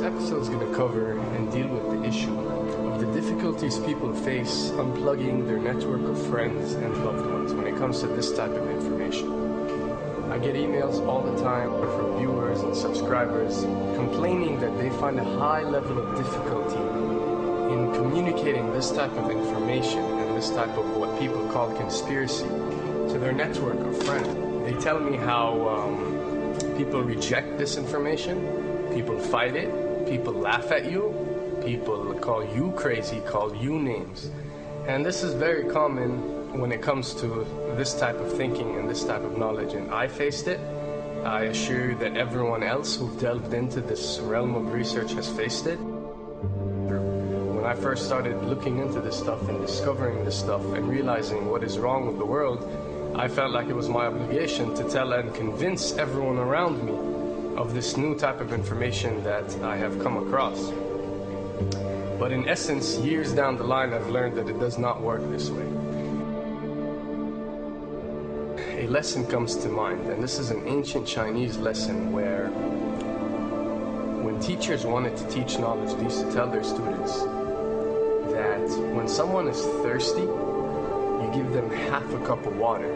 episode is going to cover and deal with the issue of the difficulties people face unplugging their network of friends and loved ones when it comes to this type of information. I get emails all the time from viewers and subscribers complaining that they find a high level of difficulty in communicating this type of information and this type of what people call conspiracy to their network of friends. They tell me how people reject this information, people fight it, people laugh at you, people call you crazy, call you names. And this is very common when it comes to this type of thinking and this type of knowledge. And I faced it. I assure you that everyone else who delved into this realm of research has faced it. When I first started looking into this stuff and discovering this stuff and realizing what is wrong with the world, I felt like it was my obligation to tell and convince everyone around me of this new type of information that I have come across. But in essence, years down the line, I've learned that it does not work this way. A lesson comes to mind, and this is an ancient Chinese lesson where when teachers wanted to teach knowledge, they used to tell their students that when someone is thirsty, you give them half a cup of water.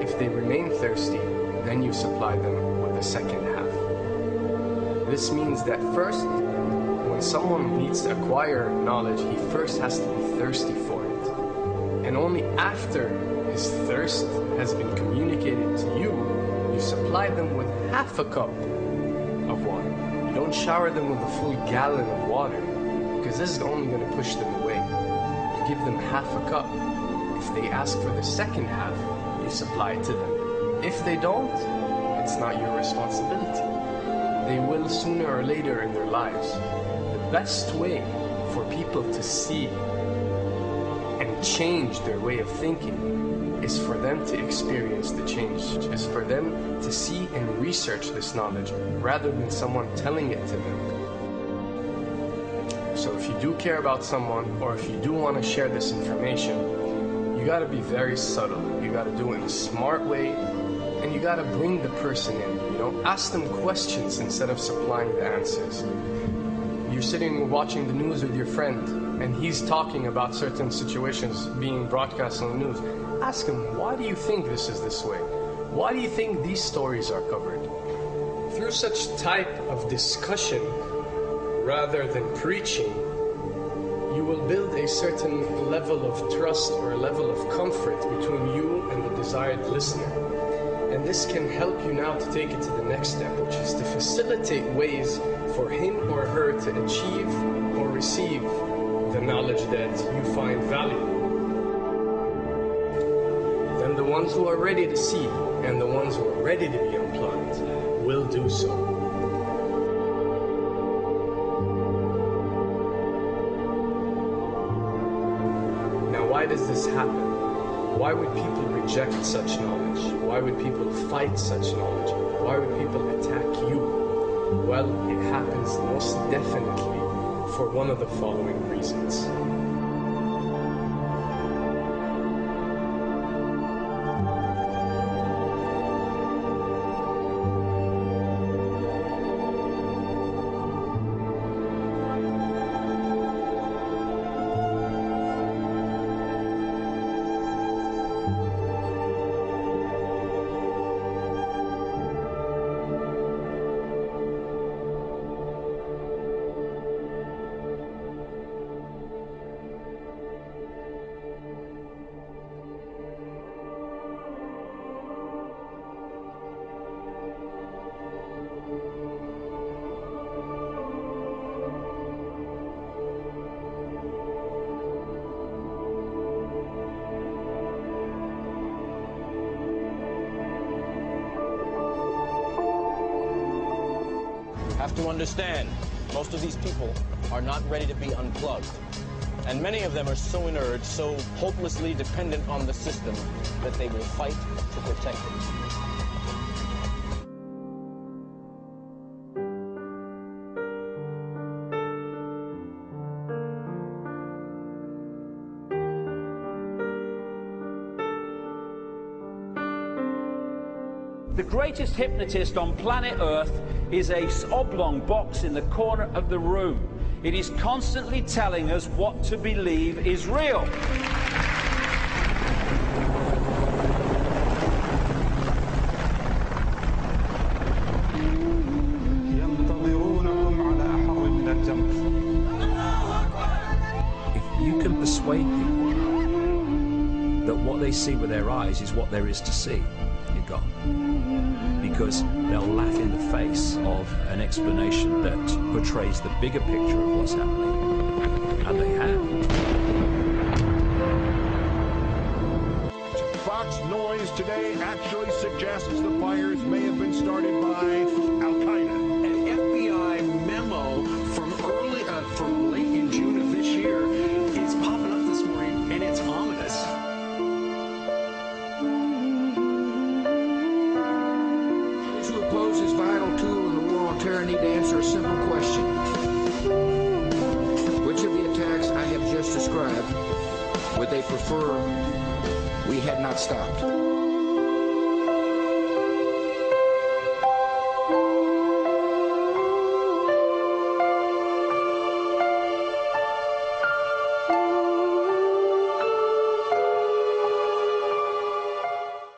If they remain thirsty, then you supply them with the second half. This means that first, when someone needs to acquire knowledge, he first has to be thirsty for it. And only after his thirst has been communicated to you, you supply them with half a cup of water. You don't shower them with a full gallon of water, because this is only going to push them away. You give them half a cup. If they ask for the second half, you supply it to them. If they don't, it's not your responsibility. They will sooner or later in their lives. The best way for people to see and change their way of thinking is for them to experience the change, is for them to see and research this knowledge rather than someone telling it to them. So if you do care about someone, or if you do want to share this information, you got to be very subtle. You got to do it in a smart way, and you got to bring the person in. Ask them questions instead of supplying the answers. You're sitting watching the news with your friend, and he's talking about certain situations being broadcast on the news. Ask him, why do you think this is this way? Why do you think these stories are covered? Through such type of discussion, rather than preaching, you will build a certain level of trust or a level of comfort between you and the desired listener. And this can help you now to take it to the next step, which is to facilitate ways for him or her to achieve or receive the knowledge that you find valuable. Then the ones who are ready to see and the ones who are ready to be unplugged will do so. Why does this happen? Why would people reject such knowledge? Why would people fight such knowledge? Why would people attack you? Well, it happens most definitely for one of the following reasons. Have to understand, most of these people are not ready to be unplugged. And many of them are so inert, so hopelessly dependent on the system, that they will fight to protect it. The greatest hypnotist on planet Earth is a oblong box in the corner of the room. It is constantly telling us what to believe is real. If you can persuade people that what they see with their eyes is what there is to see, you're gone. Because they'll laugh in the face of an explanation that portrays the bigger picture of what's happening. And they have. Fox noise today actually suggests the fires may have been started by Al-Qaeda. An FBI memo from late in June of this year is popping up this morning, and it's ominous. Those who oppose this vital tool in the war on terror need to answer a simple question. Which of the attacks I have just described would they prefer we had not stopped?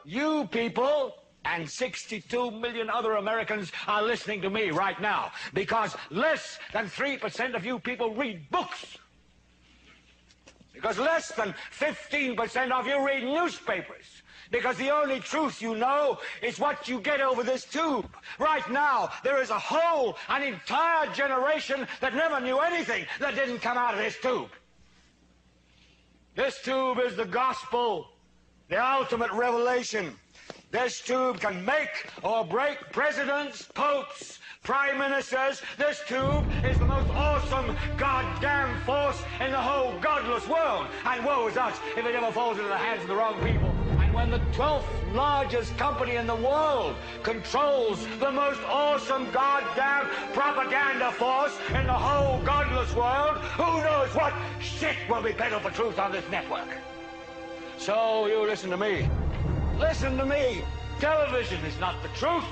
You people and 62 million other Americans are listening to me right now because less than 3% of you people read books. Because less than 15% of you read newspapers. Because the only truth you know is what you get over this tube. Right now, there is an entire generation that never knew anything that didn't come out of this tube. This tube is the gospel, the ultimate revelation. This tube can make or break presidents, popes, prime ministers. This tube is the most awesome goddamn force in the whole godless world. And woe is us if it ever falls into the hands of the wrong people. And when the 12th largest company in the world controls the most awesome goddamn propaganda force in the whole godless world, who knows what shit will be peddled for truth on this network. So you listen to me. Listen to me. Television is not the truth.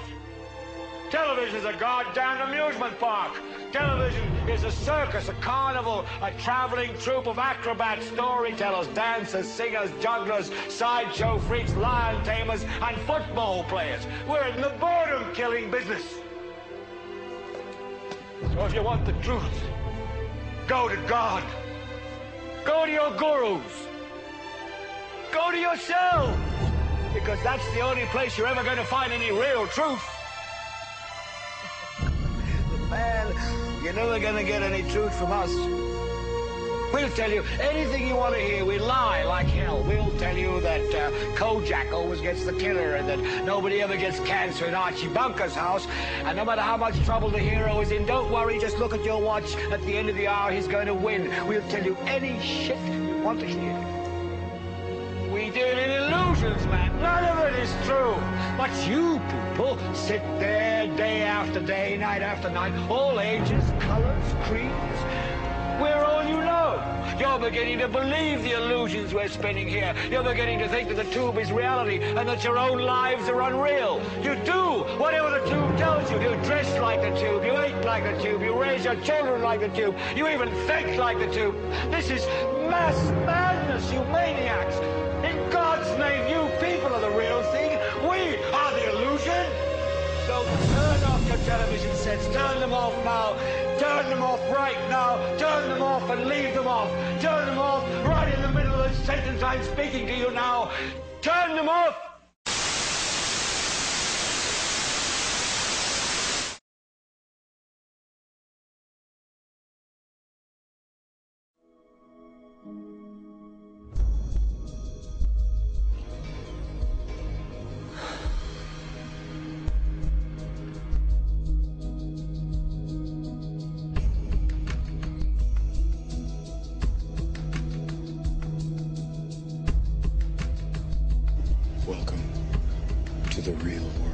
Television is a goddamn amusement park. Television is a circus, a carnival, a traveling troupe of acrobats, storytellers, dancers, singers, jugglers, sideshow freaks, lion tamers, and football players. We're in the boredom-killing business. So if you want the truth, go to God. Go to your gurus. Go to yourself. Because that's the only place you're ever going to find any real truth. Man, you're never going to get any truth from us. We'll tell you anything you want to hear. We lie like hell. We'll tell you that Kojak always gets the killer and that nobody ever gets cancer in Archie Bunker's house. And no matter how much trouble the hero is in, don't worry, just look at your watch. At the end of the hour, he's going to win. We'll tell you any shit you want to hear. We deal in illusions, man. None of it is true. But you people sit there day after day, night after night, all ages, colors, creeds. We're all you know. You're beginning to believe the illusions we're spinning here. You're beginning to think that the tube is reality and that your own lives are unreal. You do whatever the tube tells you. You dress like the tube. You eat like the tube. You raise your children like the tube. You even think like the tube. This is mass madness, you maniacs. In God's name, you people are the real thing. We are the illusion. So turn off your television sets. Turn them off now. Turn them off right now. Turn them off and leave them off. Turn them off right in the middle of the sentence I'm speaking to you now. Turn them off. Welcome to the real world.